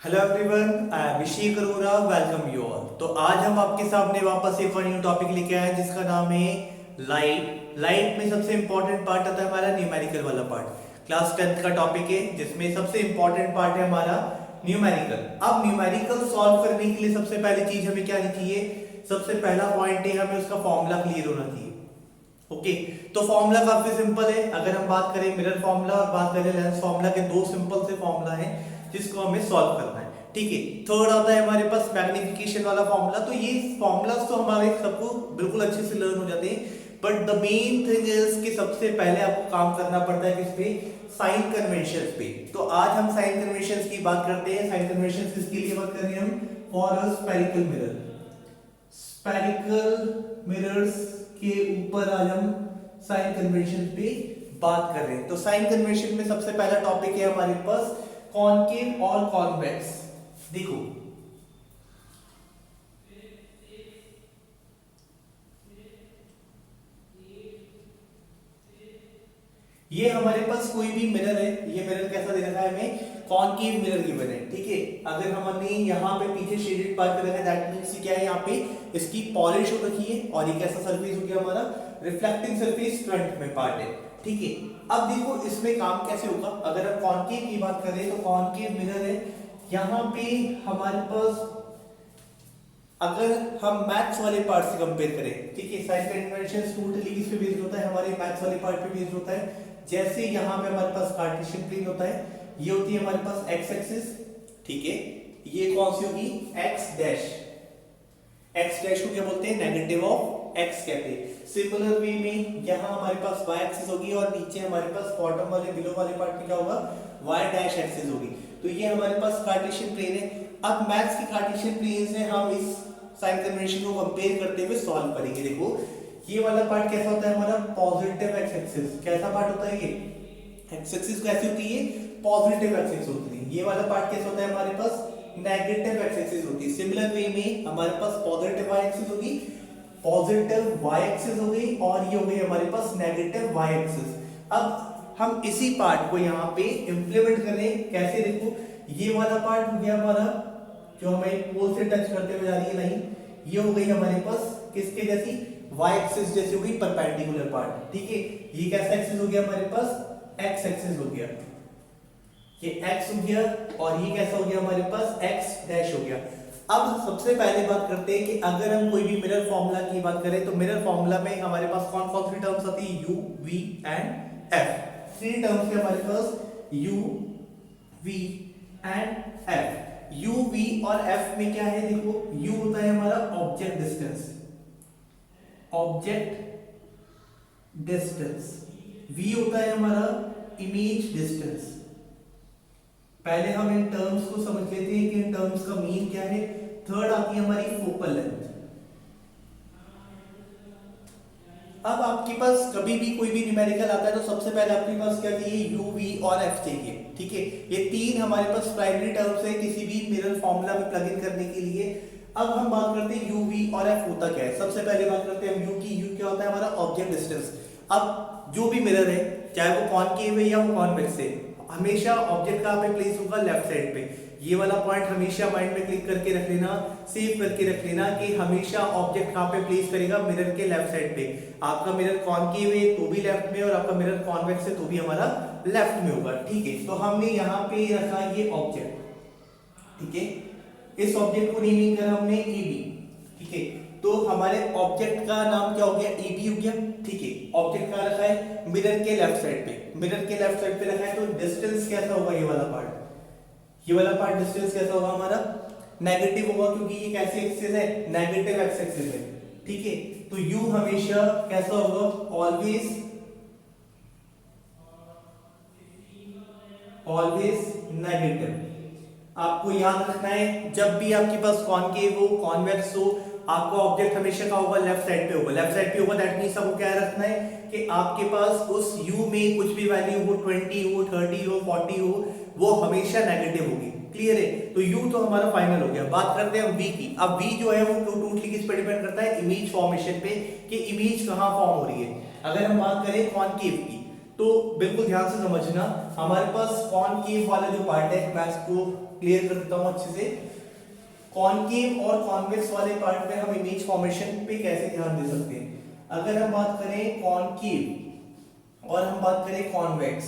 Hello everyone, I am Abhishek Arora. Welcome you all. तो आज हम आपके सामने वापस एक और न्यू टॉपिक लेके आए हैं जिसका नाम है लाइट। लाइट में सबसे इंपॉर्टेंट पार्ट आता है हमारा न्यूमेरिकल वाला पार्ट। क्लास 10th का टॉपिक है जिसमें सबसे इंपॉर्टेंट पार्ट है हमारा न्यूमेरिकल। अब न्यूमेरिकल सॉल्व करने के लिए सबसे पहली चीज हमें क्या आनी चाहिए? सबसे पहला पॉइंट है हमें उसका फॉर्मूला क्लियर होना चाहिए। ओके, तो फॉर्मूला काफी सिंपल है। अगर हम बात करें मिरर फॉर्मूला और बात करें लेंस फॉर्मूला के दो सिंपल से फॉर्मूला है जिसको हमें सॉल्व करना है। ठीक है, थर्ड आता है हमारे पास मैग्निफिकेशन वाला फॉर्मूला। तो ये फॉर्मूलास तो हमारे सबको बिल्कुल अच्छे से लर्न हो जाते हैं, but the main thing is कि सबसे पहले आपको काम करना पड़ता है किस पे? साइन कन्वेंशंस पे। तो आज हम साइन कन्वेंशंस की बात करते हैं। साइन कन्वेंशंस किसके लिए बात कर रहे हैं हम? For a spherical mirror. Spherical mirrors के ऊपर आज हम साइन कन्वेंशन पे बात कर रहे हैं। तो साइन कन्वेंशन में सबसे पहला टॉपिक है हमारे पास कॉनकेव और कॉन्वेक्स। देखो, ये हमारे पास कोई भी मिरर है। ये मिरर कैसा दे रखा है हमें? कॉनकेव मिरर गिवन है। ठीक है, अगर हमने यहाँ पे पीछे शेडेड पार्ट कर रखा है, दैट मींस क्या है? यहाँ पे इसकी पॉलिश हो रखी है और ये कैसा सरफेस हो गया हमारा? रिफ्लेक्टिंग सरफेस फ्रंट में पार्ट है। ठीक है, अब देखो इसमें काम कैसे होगा। अगर हम कॉनकेव की बात करें तो कॉनकेव मिरर है, यहाँ पे हमारे पास अगर हम मैथ्स वाले पार्ट से कंपेयर करें, ठीक है, साइन कन्वेंशन टोटली किस पे बेस्ड होता है? हमारे मैथ्स वाले पार्ट पे बेस्ड होता है। जैसे यहाँ पे हमारे पास कार्टेशियन प्लेन होता है, ये होती है हमारे पास एक्स एक्सिस। ठीक है, ये कौन सी होगी? X dash. एक्स डैश को क्या बोलते हैं? नेगेटिव ऑफ एक्स कहते हैं। सिमिलर वे में यहाँ हमारे पास वाई एक्सिस होगी और नीचे हमारे पास बॉटम वाले बिलो वाले पार्ट में क्या होगा? वाई डैश एक्सिस होगी। तो ये हमारे पास कार्टेशियन प्लेन है। अब मैथ्स की कार्टेशियन प्लेन से हम इस साइन कन्वेंशन को कंपेयर करते हुए सॉल्व करेंगे। देखो, ये वाला पार्ट कैसा होता है हमारा? Positive x axis. कैसा पार्ट होता है ये? एक्स एक्सिस कैसी होती है? पॉजिटिव एक्स एक्सिस होती है। ये वाला पार्ट कैसा होता है हमारे पास? नेगेटिव एक्स एक्सिस होती है। सिमिलर वे में हमारे पास पॉजिटिव वाई एक्सिस होगी, पॉजिटिव वाई एक्सिस हो गई और ये हो गई हमारे पास नेगेटिव वाई एक्सिस। अब हम इसी पार्ट को यहाँ पे इंप्लीमेंट करें कैसे? देखो, ये वाला पार्ट हो गया हमारा जो हमें पोल से टच करते हुए जा रही है लाइन, ये हो गई हमारे पास किसके जैसी? वाई एक्सिस जैसी हो गई, परपेंडिकुलर पार्ट। ठीक है, ये कैसा एक्सिस हो गया हमारे पास? एक्स एक्सिस हो गया। ये एक्स हो गया और ये कैसा हो गया हमारे पास? एक्स डैश हो गया। अब सबसे पहले बात करते हैं कि अगर हम कोई भी मिरर फॉर्मूला की बात करें तो मिरर फॉर्मूला में हमारे पास कौन कौन सी टर्म्स आती है? U, v and f. Three terms है हमारे पास, u, v and f. U, v और एफ में क्या है? देखो, यू होता है हमारा object distance, object distance. V होता है हमारा इमेज डिस्टेंस। पहले हम इन टर्म्स को समझ लेते हैं कि इन टर्म्स का मीन क्या है। थर्ड आती है हमारी फोकल लेंथ। अब आपके पास कभी भी कोई भी न्यूमेरिकल आता है तो सबसे पहले आपके पास क्या चाहिए? यू, वी और एफ चाहिए। ठीक है, ये तीन हमारे पास प्राइमरी टर्म्स है किसी भी मिरर फॉर्मूला में प्लग इन करने के लिए। अब हम बात करते हैं यू, वी और एफ होता क्या है। सबसे पहले बात करते हैं हम यू की। यू क्या होता है हमारा? Object distance. अब जो भी मिरर है, चाहे वो कॉनकेव है या वो कॉन्वेक्स है, हमेशा ऑब्जेक्ट कहाँ पे प्लेस होगा? लेफ्ट साइड पे। ये वाला पॉइंट हमेशा माइंड में क्लिक करके रख लेना, सेव करके रख लेना कि हमेशा ऑब्जेक्ट कहाँ पे प्लेस करेगा? मिरर के लेफ्ट साइड पे। आपका मिरर कॉनकेव है तो भी लेफ्ट में और आपका मिरर कॉन्वेक्स है तो भी हमारा लेफ्ट में होगा। ठीक है, तो हमने यहाँ पे रखा ये ऑब्जेक्ट। ठीक है, इस ऑब्जेक्ट को नेमिंग करा हमने ए बी। ठीक है, तो हमारे ऑब्जेक्ट का नाम क्या हो गया? ए बी हो गया। ठीक है, ऑब्जेक्ट कहाँ रखा है? मिरर के लेफ्ट साइड पे। मिरर के लेफ्ट साइड पे रखा है तो डिस्टेंस कैसा होगा? ये वाला पार्ट, ये वाला पार्ट डिस्टेंस कैसा होगा हमारा? नेगेटिव होगा क्योंकि ये कैसी एक्सिस है? नेगेटिव एक्स एक्सिस है। ठीक है, तो यू हमेशा कैसा होगा? Always, always negative. आपको याद रखना है जब भी आपके पास कॉनकेव हो, कॉन्वेक्स हो, आपका ऑब्जेक्ट हमेशा का होगा? लेफ्ट साइड पे होगा। लेफ्ट साइड पे होगा दैट मींस आपको क्या रखना है कि आपके पास उस u में कुछ भी वैल्यू हो, 20 हो, 30 हो, 40 हो, वो हमेशा नेगेटिव होगी। क्लियर है? तो u तो हमारा फाइनल हो गया। बात करते हैं हम v की। अब v जो है वो टोटली किस पे डिपेंड करता है? इमेज फॉर्मेशन पे, कि इमेज कहां फॉर्म हो रही है। अगर हम बात करें कॉनकेव की तो बिल्कुल ध्यान से समझना, हमारे पास कॉनकेव वाला जो पार्ट है मैं इसको क्लियर कर देता हूँ अच्छे से। कॉनकेव और कॉन्वेक्स वाले पार्ट में हम इमेज फॉर्मेशन पे कैसे ध्यान दे सकते हैं। अगर हम बात करें कॉनकेव और हम बात करें कॉन्वेक्स,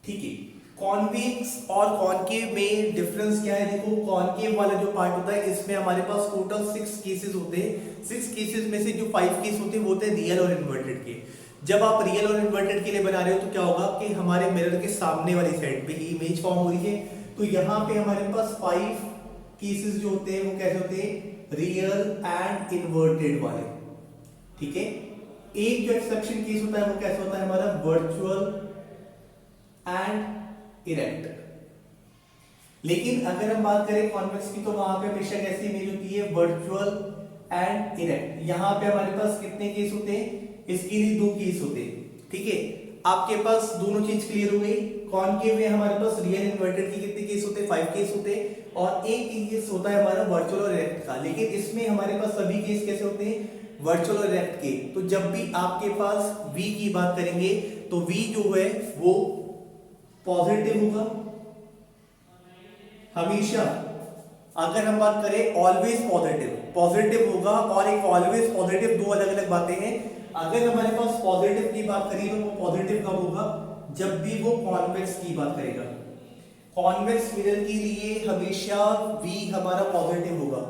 ठीक है, कॉन्वेक्स और कॉनकेव में डिफरेंस क्या है। देखो कॉनकेव वाला जो पार्ट होता है इसमें हमारे पास टोटल 6 केसेस होते हैं। 6 केसेस में से जो 5 केस होते हैं वो होते हैं रियल और इन्वर्टेड के। जब आप रियल और इन्वर्टेड के लिए बना रहे हो तो क्या होगा कि हमारे मिरर के सामने वाली साइड पे ही इमेज फॉर्म हो रही है, तो यहाँ पे हमारे पास 5 केसेस जो होते हैं वो कैसे होते हैं, रियल एंड इन्वर्टेड वाले, ठीक है। एक जो एक्सेप्शन केस होता है वो कैसे होता है हमारा, वर्चुअल एंड इरेक्ट। लेकिन अगर हम बात करें कॉन्वेक्स की तो वहां पे हमेशा कैसी इमेज होती है, वर्चुअल एंड इरेक्ट। यहां पे हमारे पास कितने केस होते हैं, इसके लिए 2 केस होते हैं, ठीक है। आपके पास दोनों चीज क्लियर हो गई। कॉनकेव में हमारे पास रियल इन्वर्टेड के कितने केस होते हैं, 5 केस होते हैं, और एक केस होता है हमारा वर्चुअल और इरेक्ट का। लेकिन इसमें हमारे पास सभी केस कैसे होते हैं, वर्चुअल और इरेक्ट के। तो जब भी आपके पास v की बात करेंगे तो v जो है वो पॉजिटिव होगा हमेशा। अगर हम बात करें ऑलवेज पॉजिटिव होगा, और एक ऑलवेज पॉजिटिव दो अलग अलग बातें हैं। अगर हमारे पास पॉजिटिव की बात करें तो वो पॉजिटिव कब होगा, जब भी वो कॉन्वेक्स की बात करेगा। कॉन्वेक्स मिरर के लिए हमेशा v हमारा पॉजिटिव होगा।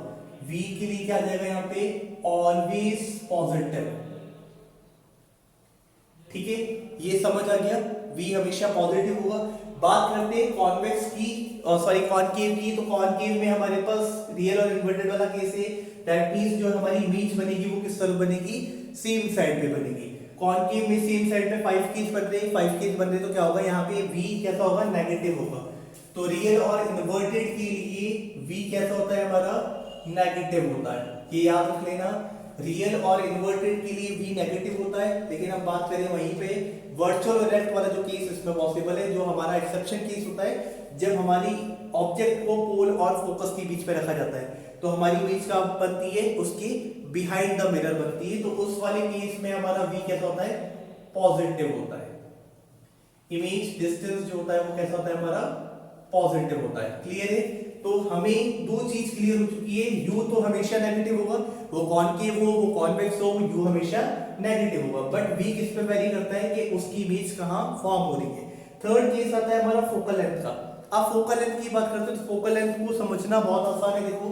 v के लिए क्या आ जाएगा यहाँ पे, ऑलवेज पॉजिटिव, ठीक है, ये समझ आ गया, v हमेशा पॉजिटिव होगा। बात करते हैं कॉन्वेक्स की, सॉरी कॉनकेव की, तो कॉनकेव में हमारे पास रियल और इन्वर्टेड वाला केस है। दैट मींस जो हमारी इमेज बनेगी वो किस तरफ बनेगी, सेम साइड पे बनेगी। कॉनकेव में सेम साइड पे 5 केस बन रहे हैं, 5 केस बन रहे तो क्या होगा, यहाँ पे v कैसा होगा, नेगेटिव होगा। तो रियल और इन्वर्टेड के लिए v कैसा होता है हमारा, नेगेटिव होता है। ये याद रख लेना, रियल और इन्वर्टेड के लिए v नेगेटिव होता है। लेकिन हम बात करें वहीं पे वर्चुअल और इरेक्ट वाला जो केस इसमें पॉसिबल है, जो हमारा एक्सेप्शन केस होता है जब हमारी ऑब्जेक्ट को पोल और फोकस के बीच में रखा जाता है, तो हमारी इमेज का बनती है उसकी बिहाइंड द मिरर बनती है। तो उस वाले केस में हमारा v कैसा होता है, पॉजिटिव होता है। इमेज डिस्टेंस जो होता है वो कैसा होता है हमारा, पॉजिटिव होता है। क्लियर है। तो हमें दो चीज क्लियर हो चुकी है, u तो हमेशा नेगेटिव होगा, वो कॉनकेव हो वो कॉन्वेक्स हो, u हमेशा नेगेटिव होगा। बट v किस पे वेरी करता है कि उसकी इमेज कहां फॉर्म हो रही है। थर्ड केस आता है हमारा फोकल लेंथ का। अब फोकल लेंथ की बात करते हैं तो फोकल लेंथ को समझना बहुत आसान है। देखो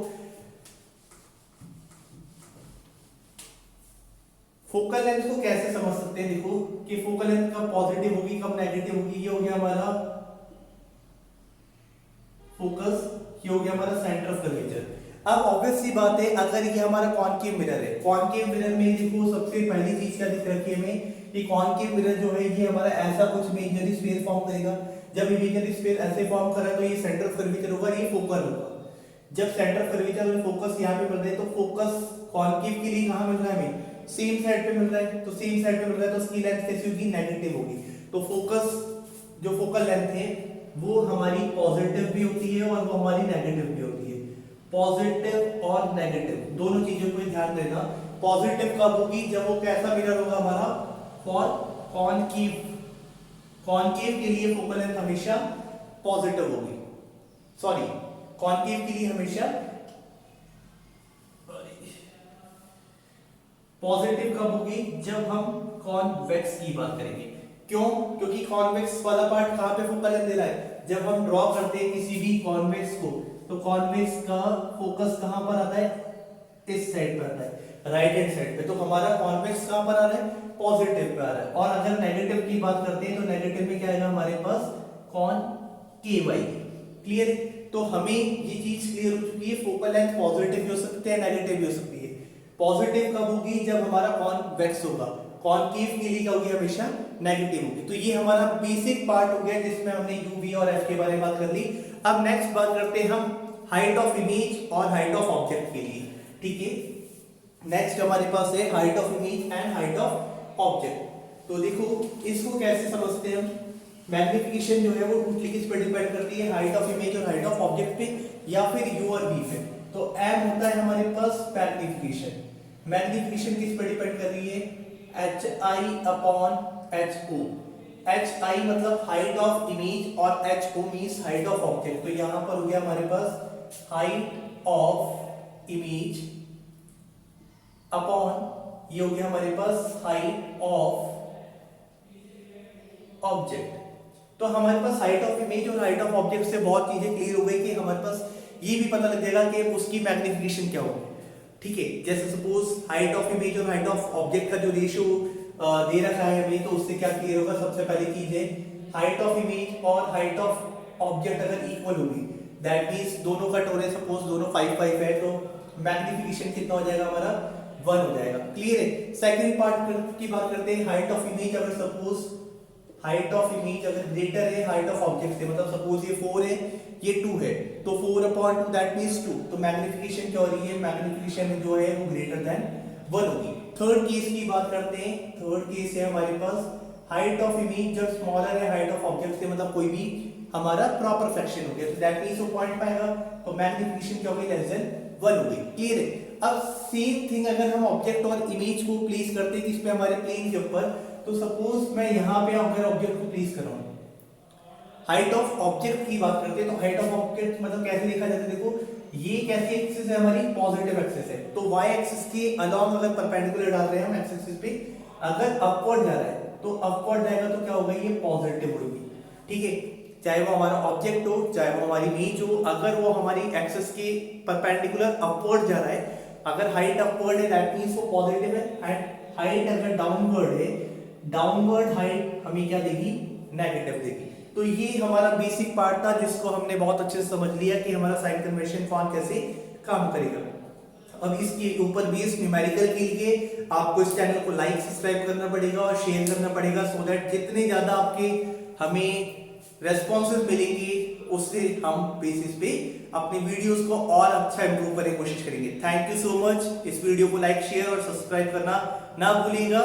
फोकल लेंथ को कैसे समझ सकते हैं, देखो कि फोकल लेंथ कब पॉजिटिव होगी कब नेगेटिव होगी। ये हो गया हमारा फोकस, ये हो गया हमारा सेंटर ऑफ कर्वेचर। अब ऑब्वियस सी बात है, अगर ये हमारा कॉनकेव मिरर है, कॉनकेव मिरर में देखो सबसे पहली चीज क्या दिख रखी है हमें, कि कॉनकेव मिरर जो है ये हमारा ऐसा कुछ इमेजिनरी स्पेस फॉर्म करेगा। जब इमेजिनरी स्पेस ऐसे फॉर्म करा तो ये सेंटर ऑफ कर्वेचर होगा, ये फोकल होगा। जब सेंटर ऑफ कर्वेचर और फोकस यहाँ पे मिल रहे हैं तो फोकस कॉनकेव के लिए कहां मिल रहा है हमें, सेम साइड पे मिल रहा है। तो सेम साइड पे मिल रहा है तो उसकी लेंथ कैसी होगी, नेगेटिव होगी। तो फोकस जो फोकल लेंथ है वो हमारी पॉजिटिव भी होती है और वो हमारी नेगेटिव भी होती है। पॉजिटिव और नेगेटिव दोनों चीजों को ध्यान देना। पॉजिटिव कब होगी, जब वो कैसा मिरर होगा हमारा, फॉर कॉनकेव। कॉनकेव के लिए फोकल लेंथ हमेशा पॉजिटिव होगी, सॉरी कॉनकेव के लिए हमेशा पॉजिटिव कब होगी, जब हम कॉन्वेक्स की बात करेंगे। क्यों, क्योंकि कॉन्वेक्स वाला पार्ट कहां पे फोकल लेंथ दे रहा है, जब हम ड्रॉ करते हैं किसी भी कॉन्वेक्स को तो कॉन्वेक्स का फोकस कहां पर आता है, इस साइड पर आता है, राइट हैंड साइड पे। तो हमारा कॉन्वेक्स कहां पर आ रहा है, पॉजिटिव पे आ रहा है। और अगर नेगेटिव की बात करते हैं तो नेगेटिव में क्या आएगा हमारे पास, कॉनकेव आएगी। क्लियर। तो हमें ये चीज क्लियर हो चुकी है, फोकल लेंथ पॉजिटिव भी हो सकती है नेगेटिव भी हो सकती है। पॉजिटिव कब होगी, जब हमारा कॉन्वेक्स होगा। कॉनकेव के लिए क्या होगी, हमेशा नेगेटिव होगी। तो ये हमारा बेसिक पार्ट हो गया जिसमें हमने u v और f के बारे में बात कर ली। अब नेक्स्ट बात करते हैं हम हाइट ऑफ इमेज और हाइट ऑफ ऑब्जेक्ट के लिए। ठीक है, नेक्स्ट हमारे पास है height of image and height of object. तो देखो इसको कैसे समझते हैं हम। मैग्निफिकेशन जो है वो टोटली किस पे डिपेंड करती है, हाइट ऑफ इमेज और हाइट ऑफ ऑब्जेक्ट पे, या फिर u और v पे। तो m होता है हमारे पास मैग्निफिकेशन। मैग्निफिकेशन किस पे डिपेंड कर रही है, hi/ho। एच आई मतलब हाइट ऑफ इमेज और H O means height of object. तो यहां पर हो गया हमारे पास हाइट ऑफ इमेज अपॉन ये हो गया हमारे पास हाइट ऑफ ऑब्जेक्ट। तो हमारे पास हाइट ऑफ इमेज और हाइट ऑफ ऑब्जेक्ट से बहुत चीजें क्लियर हो गई कि हमारे पास ये भी पता लग जाएगा कि उसकी मैग्निफिकेशन क्या होगी। ठीक है, जैसे सपोज हाइट ऑफ इमेज और हाइट ऑफ ऑब्जेक्ट का जो रेशियो दे रखा है हमें, तो उससे क्या क्लियर होगा। सबसे पहली चीज है हाइट ऑफ इमेज और हाइट ऑफ ऑब्जेक्ट अगर इक्वल होगी, दैट मींस दोनों का टोटल सपोज दोनों 5 है, तो मैग्निफिकेशन कितना हो जाएगा हमारा 1 हो जाएगा। क्लियर है। सेकंड पार्ट की बात करते हैं, हाइट ऑफ इमेज अगर सपोज हाइट ऑफ इमेज अगर ग्रेटर है हाइट ऑफ ऑब्जेक्ट से, मतलब सपोज ये 4 है ये 2 है, तो 4/2 दैट मींस 2, तो मैग्निफिकेशन क्या हो रही है, मैग्निफिकेशन जो है वो ग्रेटर देन 1 होगी। थर्ड केस की बात करते हैं, थर्ड केस है हमारे पास हाइट ऑफ इमेज जब स्मॉलर है हाइट ऑफ ऑब्जेक्ट से, मतलब कोई भी हमारा प्रॉपर फ्रैक्शन हो गया, तो दैट मींस वो पॉइंट पाएगा, तो मैग्निफिकेशन क्या होगी, लेस देन 1 होगी। क्लियर है। अब सेम थिंग अगर हम ऑब्जेक्ट और इमेज को प्लेस करते हैं किस पे, हमारे प्लेन के ऊपर, तो सपोज मैं यहां पे अगर ऑब्जेक्ट को प्लेस कर रहा हूं, हाइट ऑफ ऑब्जेक्ट की बात करते हैं, तो हाइट ऑफ ऑब्जेक्ट मतलब कैसे देखा जाता है, देखो ये कैसी एक्सिस है हमारी, पॉजिटिव एक्सिस है, तो y एक्सिस के अलोंग अगर परपेंडिकुलर डाल रहे हैं हम एक्स एक्सिस पे, अगर अपवर्ड जा रहा है तो अपवर्ड जाएगा तो क्या होगा, ये पॉजिटिव होगी। ठीक है, चाहे वो हमारा ऑब्जेक्ट हो चाहे वो हमारी इमेज हो, अगर वो हमारी एक्सिस के परपेंडिकुलर अपवर्ड जा रहा है, अगर हाइट अपवर्ड है दैट मींस वो पॉजिटिव है, एंड हाइट अगर डाउनवर्ड है, डाउनवर्ड हाइट हमें क्या देगी, नेगेटिव देगी। तो ये हमारा बेसिक पार्ट था जिसको हमने बहुत अच्छे से समझ लिया कि हमारा साइन कन्वेंशन फॉर्म कैसे काम करेगा। अब इसके ऊपर बेस्ड न्यूमेरिकल के लिए आपको इस चैनल को लाइक सब्सक्राइब करना पड़ेगा और शेयर करना पड़ेगा, सो दैट जितने ज्यादा आपके हमें रेस्पॉन्सेज मिलेंगे उससे हम बेसिस पे अपने वीडियोस को और अच्छा इंप्रूव करने की कोशिश करेंगे। Thank you so much. इस वीडियो को लाइक शेयर और सब्सक्राइब करना ना भूलिएगा।